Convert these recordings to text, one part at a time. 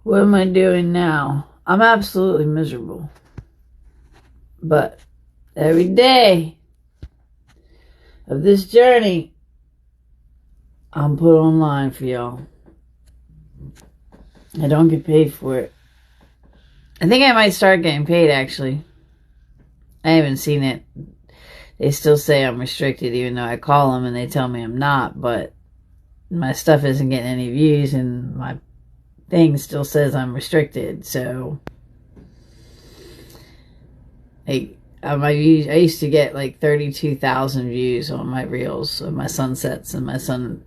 What am I doing now? I'm absolutely miserable. But every day of this journey, I'm put online for y'all. I don't get paid for it. I think I might start getting paid, actually. I haven't seen it. They still say I'm restricted, even though I call them and they tell me I'm not, but my stuff isn't getting any views and my thing still says I'm restricted. So I used to get like 32,000 views on my reels of my sunsets and my sun,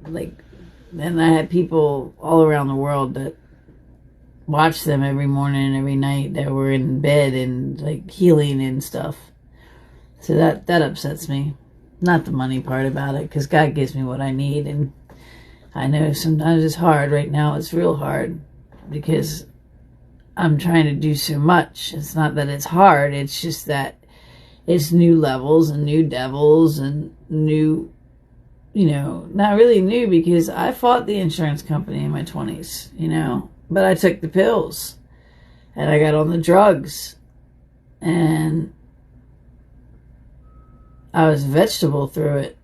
and I had people all around the world that watched them every morning and every night that were in bed and like healing and stuff. So that upsets me. Not the money part about it, because God gives me what I need, and I know sometimes it's hard. Right now it's real hard because I'm trying to do so much. It's not that it's hard, it's just that it's new levels and new devils and new, not really new, because I fought the insurance company in my 20s, but I took the pills and I got on the drugs and I was a vegetable through it.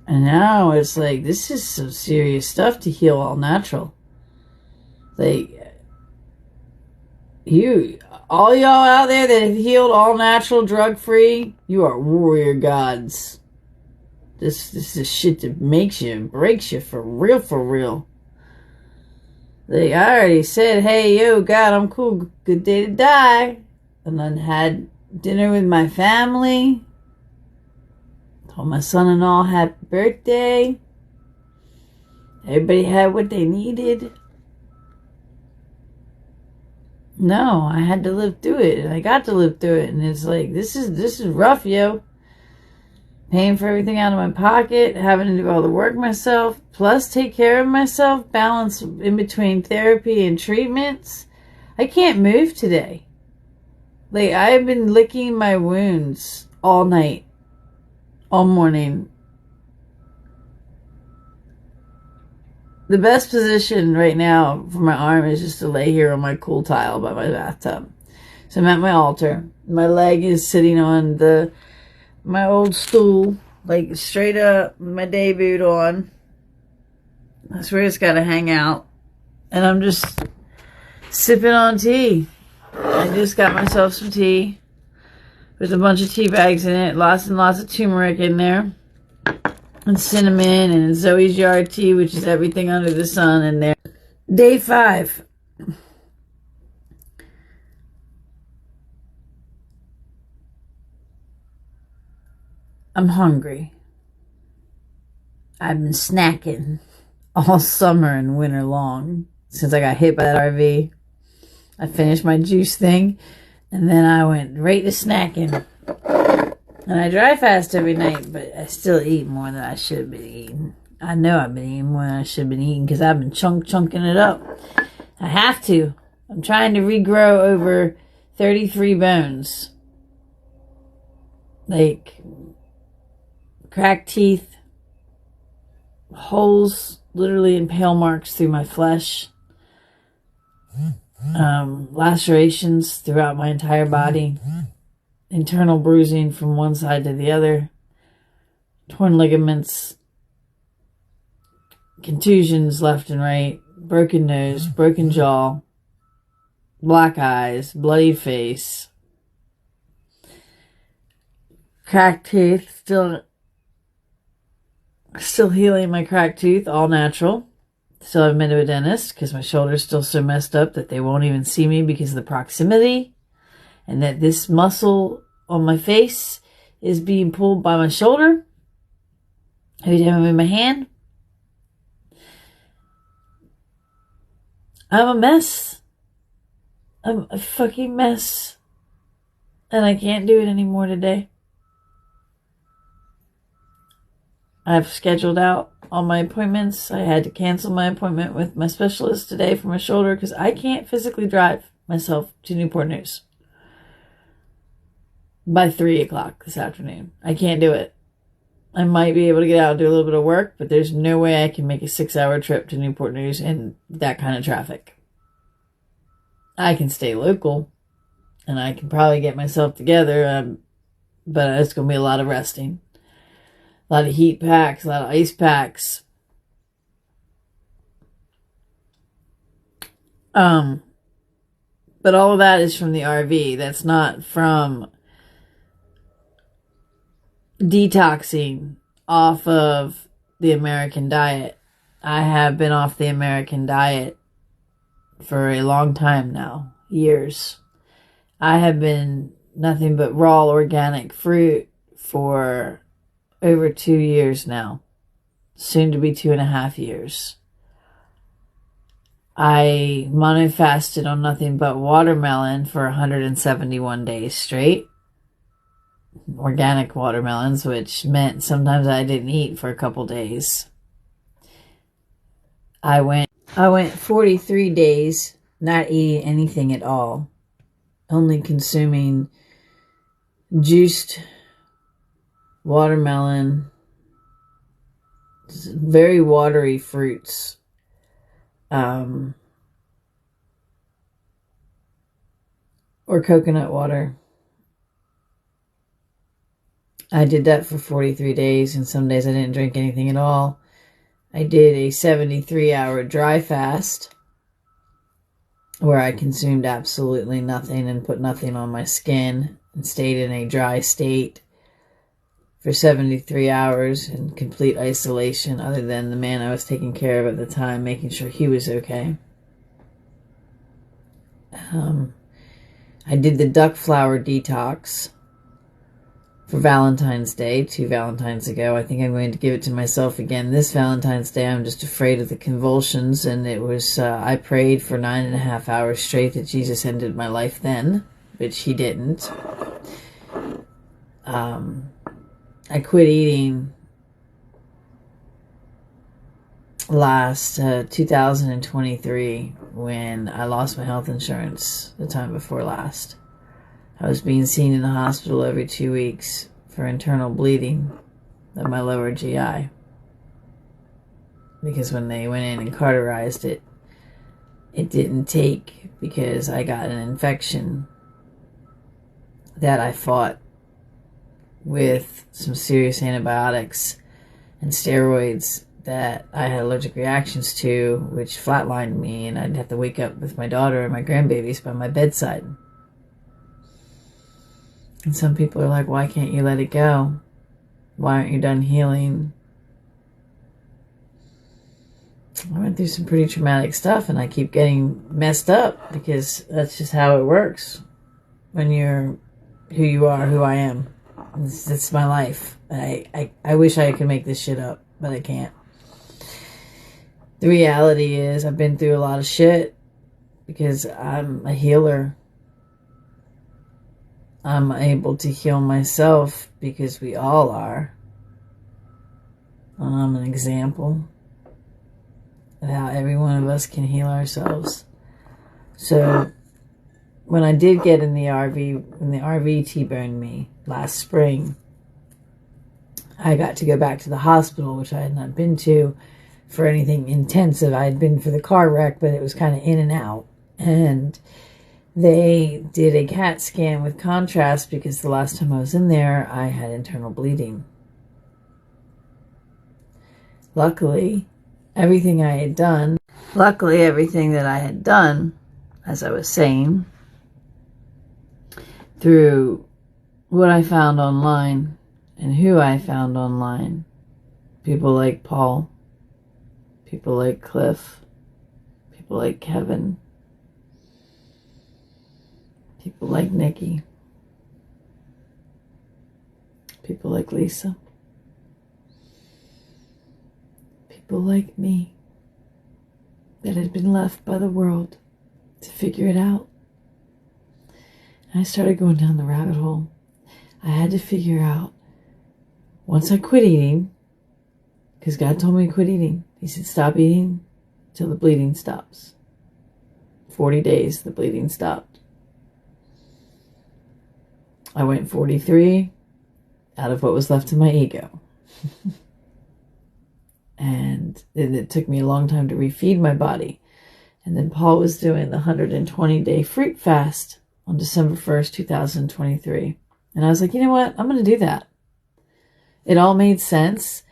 And now it's like, this is some serious stuff to heal all natural. Like, all y'all out there that have healed all natural, drug free, you are warrior gods. This is shit that makes you and breaks you for real, for real. Like, I already said, hey, yo, God, I'm cool. Good day to die. And then had dinner with my family. Told my son-in-law happy birthday. Everybody had what they needed. No, I had to live through it. And I got to live through it. And it's like, this is rough, yo. Paying for everything out of my pocket, having to do all the work myself, plus take care of myself, balance in between therapy and treatments. I can't move today. Like, I've been licking my wounds all night, all morning. The best position right now for my arm is just to lay here on my cool tile by my bathtub. So I'm at my altar. My leg is sitting on my old stool, like straight up, my day boot on. That's where it's got to hang out. And I'm just sipping on tea. I just got myself some tea. There's a bunch of tea bags in it, lots and lots of turmeric in there, and cinnamon, and Zoe's Yard tea, which is everything under the sun in there. Day 5. I'm hungry. I've been snacking all summer and winter long since I got hit by that RV. I finished my juice thing, and then I went right to snacking. And I drive fast every night, but I still eat more than I should have been eating. I know I've been eating more than I should have been eating because I've been chunking it up. I have to. I'm trying to regrow over 33 bones. Like, cracked teeth, holes, literally impale marks through my flesh, lacerations throughout my entire body, internal bruising from one side to the other, torn ligaments, contusions left and right, broken nose, broken jaw, black eyes, bloody face, cracked teeth, still healing my cracked tooth, all natural. Still haven't been to a dentist because my shoulder's still so messed up that they won't even see me because of the proximity, and that this muscle on my face is being pulled by my shoulder every time I'm in my hand. I'm a mess. I'm a fucking mess. And I can't do it anymore today. I've scheduled out all my appointments. I had to cancel my appointment with my specialist today for my shoulder because I can't physically drive myself to Newport News by 3 o'clock this afternoon. I can't do it. I might be able to get out and do a little bit of work, but there's no way I can make a 6-hour trip to Newport News in that kind of traffic. I can stay local, and I can probably get myself together, but it's going to be a lot of resting. A lot of heat packs, a lot of ice packs. But all of that is from the RV. That's not from detoxing off of the American diet. I have been off the American diet for a long time now, years. I have been nothing but raw organic fruit for over 2 years now, soon to be 2.5 years. I monofasted on nothing but watermelon for 171 days straight. Organic watermelons, which meant sometimes I didn't eat for a couple days. I went 43 days not eating anything at all, only consuming juiced watermelon, very watery fruits, or coconut water. I did that for 43 days, and some days I didn't drink anything at all. I did a 73-hour dry fast where I consumed absolutely nothing and put nothing on my skin and stayed in a dry state for 73 hours in complete isolation, other than the man I was taking care of at the time, making sure he was okay. I did the duck flower detox for Valentine's Day 2 Valentines ago. I think I'm going to give it to myself again this Valentine's Day. I'm just afraid of the convulsions, and it was, I prayed for 9.5 hours straight that Jesus ended my life then, which he didn't. I quit eating last 2023 when I lost my health insurance the time before last. I was being seen in the hospital every 2 weeks for internal bleeding of my lower GI. Because when they went in and cauterized it, it didn't take because I got an infection that I fought with some serious antibiotics and steroids that I had allergic reactions to, which flatlined me, and I'd have to wake up with my daughter and my grandbabies by my bedside. And some people are like, why can't you let it go? Why aren't you done healing? I went through some pretty traumatic stuff, and I keep getting messed up because that's just how it works when you're who you are, who I am. It's my life. I wish I could make this shit up, but I can't. The reality is I've been through a lot of shit because I'm a healer. I'm able to heal myself because we all are. I'm an example of how every one of us can heal ourselves. So when I did get in the RV, when the RV T-boned me last spring, I got to go back to the hospital, which I had not been to for anything intensive. I had been for the car wreck, but it was kind of in and out. And they did a CAT scan with contrast because the last time I was in there, I had internal bleeding. Luckily, everything that I had done, as I was saying, through what I found online and who I found online, people like Paul, people like Cliff, people like Kevin, people like Nikki, people like Lisa, people like me that had been left by the world to figure it out. And I started going down the rabbit hole. I had to figure out, once I quit eating, because God told me to quit eating. He said, stop eating till the bleeding stops. 40 days, the bleeding stopped. I went 43 out of what was left of my ego. And it took me a long time to refeed my body. And then Paul was doing the 120-day fruit fast on December 1st, 2023. And I was like, you know what? I'm going to do that. It all made sense.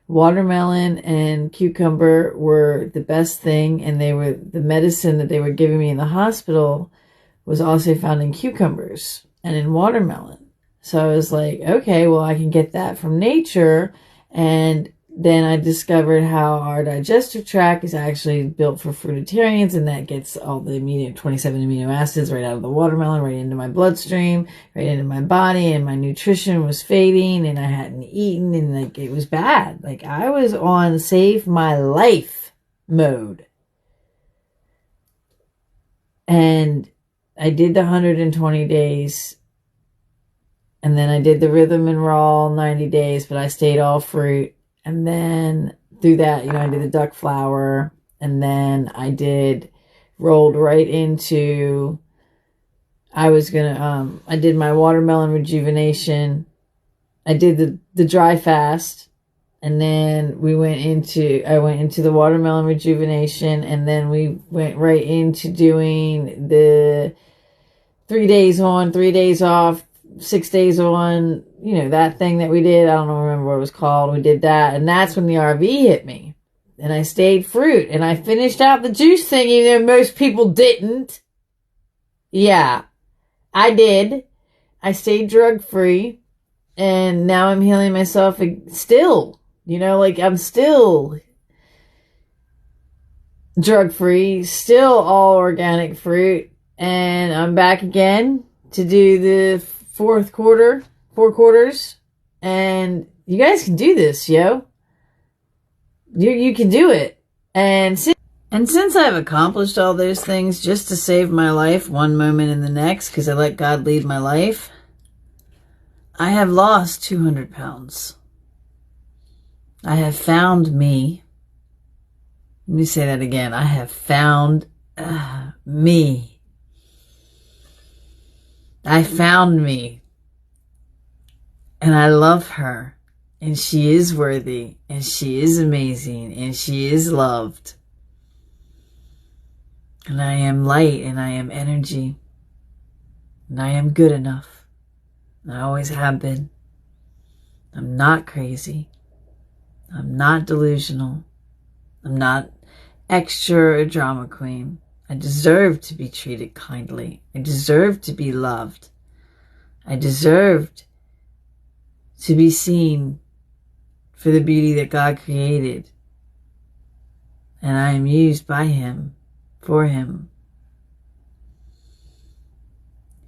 Watermelon and cucumber were the best thing, and they were the medicine that they were giving me in the hospital was also found in cucumbers and in watermelon. So I was like, okay, well, I can get that from nature. And then I discovered how our digestive tract is actually built for fruitarians, and that gets all the 27 amino acids right out of the watermelon, right into my bloodstream, right into my body, and my nutrition was fading, and I hadn't eaten, and like it was bad. Like I was on save my life mode. And I did the 120 days, and then I did the Rhythm and Raw 90 days, but I stayed all fruit. And then through that, I did the duck flour, and then I rolled right into, I did my watermelon rejuvenation. I did the dry fast, and then I went into the watermelon rejuvenation, and then we went right into doing the 3 days on, 3 days off, 6 days on, that thing that we did. I don't remember what it was called. We did that. And that's when the RV hit me. And I stayed fruit. And I finished out the juice thing, even though most people didn't. Yeah, I did. I stayed drug free. And now I'm healing myself still. I'm still drug free, still all organic fruit. And I'm back again to do the 4 quarters, and you guys can do this, yo. You can do it. And since I've accomplished all those things just to save my life one moment in the next, because I let God lead my life, I have lost 200 pounds. I have found me. Let me say that again. I have found me. I found me. And I love her. And she is worthy. And she is amazing. And she is loved. And I am light. And I am energy. And I am good enough. And I always have been. I'm not crazy. I'm not delusional. I'm not extra or drama queen. I deserve to be treated kindly. I deserve to be loved. I deserved to be seen for the beauty that God created. And I am used by Him, for Him.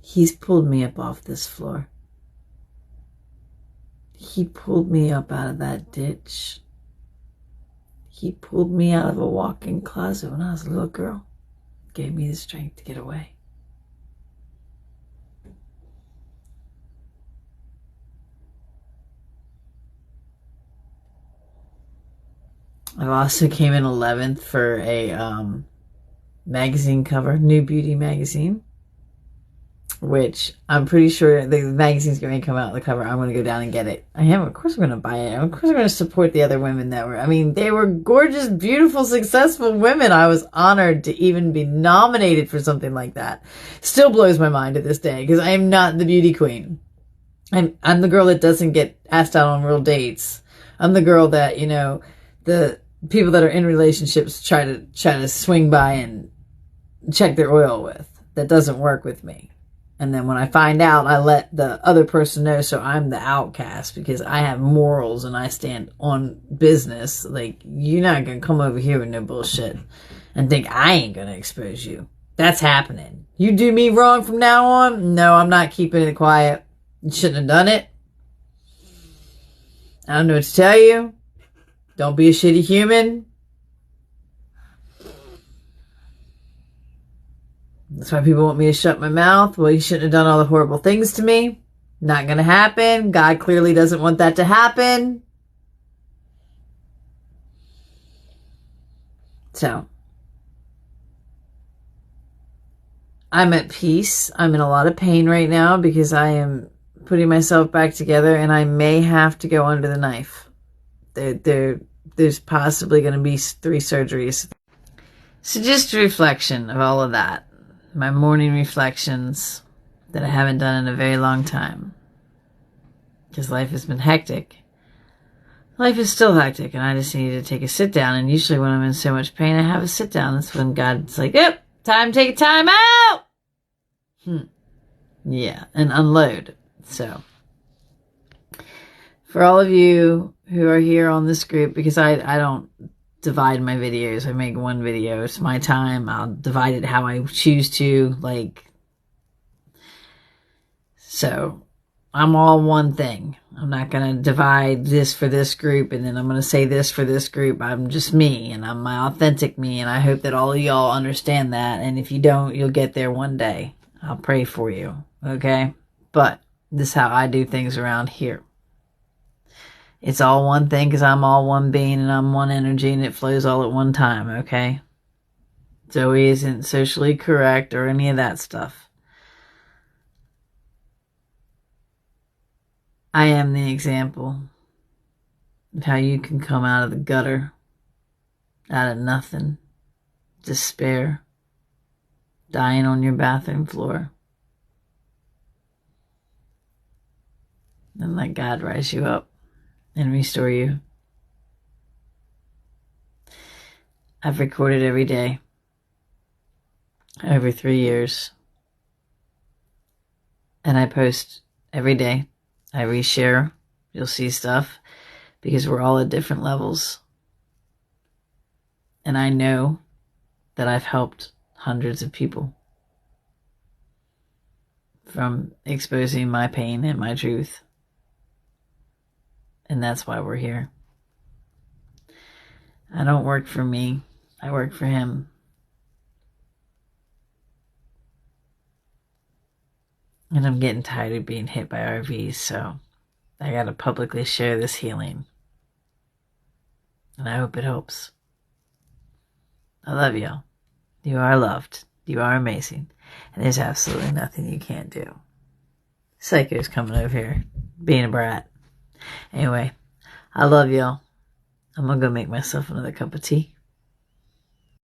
He's pulled me up off this floor. He pulled me up out of that ditch. He pulled me out of a walk-in closet when I was a little girl. Gave me the strength to get away. I also came in 11th for a magazine cover, New Beauty magazine, which I'm pretty sure the magazine's going to come out, the cover. I'm going to go down and get it. I am. Of course I'm going to buy it. Of course I'm going to support the other women they were gorgeous, beautiful, successful women. I was honored to even be nominated for something like that. Still blows my mind to this day because I am not the beauty queen. I'm the girl that doesn't get asked out on real dates. I'm the girl that, the people that are in relationships try to swing by and check their oil with. That doesn't work with me. And then when I find out, I let the other person know, so I'm the outcast because I have morals and I stand on business. Like, you're not going to come over here with no bullshit and think I ain't going to expose you. That's happening. You do me wrong from now on? No, I'm not keeping it quiet. You shouldn't have done it. I don't know what to tell you. Don't be a shitty human. That's why people want me to shut my mouth. Well, you shouldn't have done all the horrible things to me. Not going to happen. God clearly doesn't want that to happen. So, I'm at peace. I'm in a lot of pain right now because I am putting myself back together and I may have to go under the knife. There's possibly going to be 3 surgeries. So just a reflection of all of that. My morning reflections that I haven't done in a very long time. Because life has been hectic. Life is still hectic, and I just need to take a sit down. And usually when I'm in so much pain, I have a sit down. That's when God's like, yep, time to take a time out. Yeah, and unload. So, for all of you who are here on this group, because I don't divide my videos. I make one video. It's my time. I'll divide it how I choose to. So I'm all one thing. I'm not going to divide this for this group and then I'm going to say this for this group. I'm just me and I'm my authentic me. And I hope that all of y'all understand that. And if you don't, you'll get there one day. I'll pray for you. Okay. But this is how I do things around here. It's all one thing because I'm all one being and I'm one energy and it flows all at one time, okay? Zoe isn't socially correct or any of that stuff. I am the example of how you can come out of the gutter, out of nothing, despair, dying on your bathroom floor, and let God rise you up and restore you. I've recorded every day, over 3 years, and I post every day. I reshare. You'll see stuff because we're all at different levels. And I know that I've helped hundreds of people from exposing my pain and my truth. And that's why we're here. I don't work for me. I work for him. And I'm getting tired of being hit by RVs, so I gotta publicly share this healing. And I hope it helps. I love y'all. You are loved. You are amazing. And there's absolutely nothing you can't do. Psycho's coming over here, being a brat. Anyway, I love y'all. I'm gonna go make myself another cup of tea.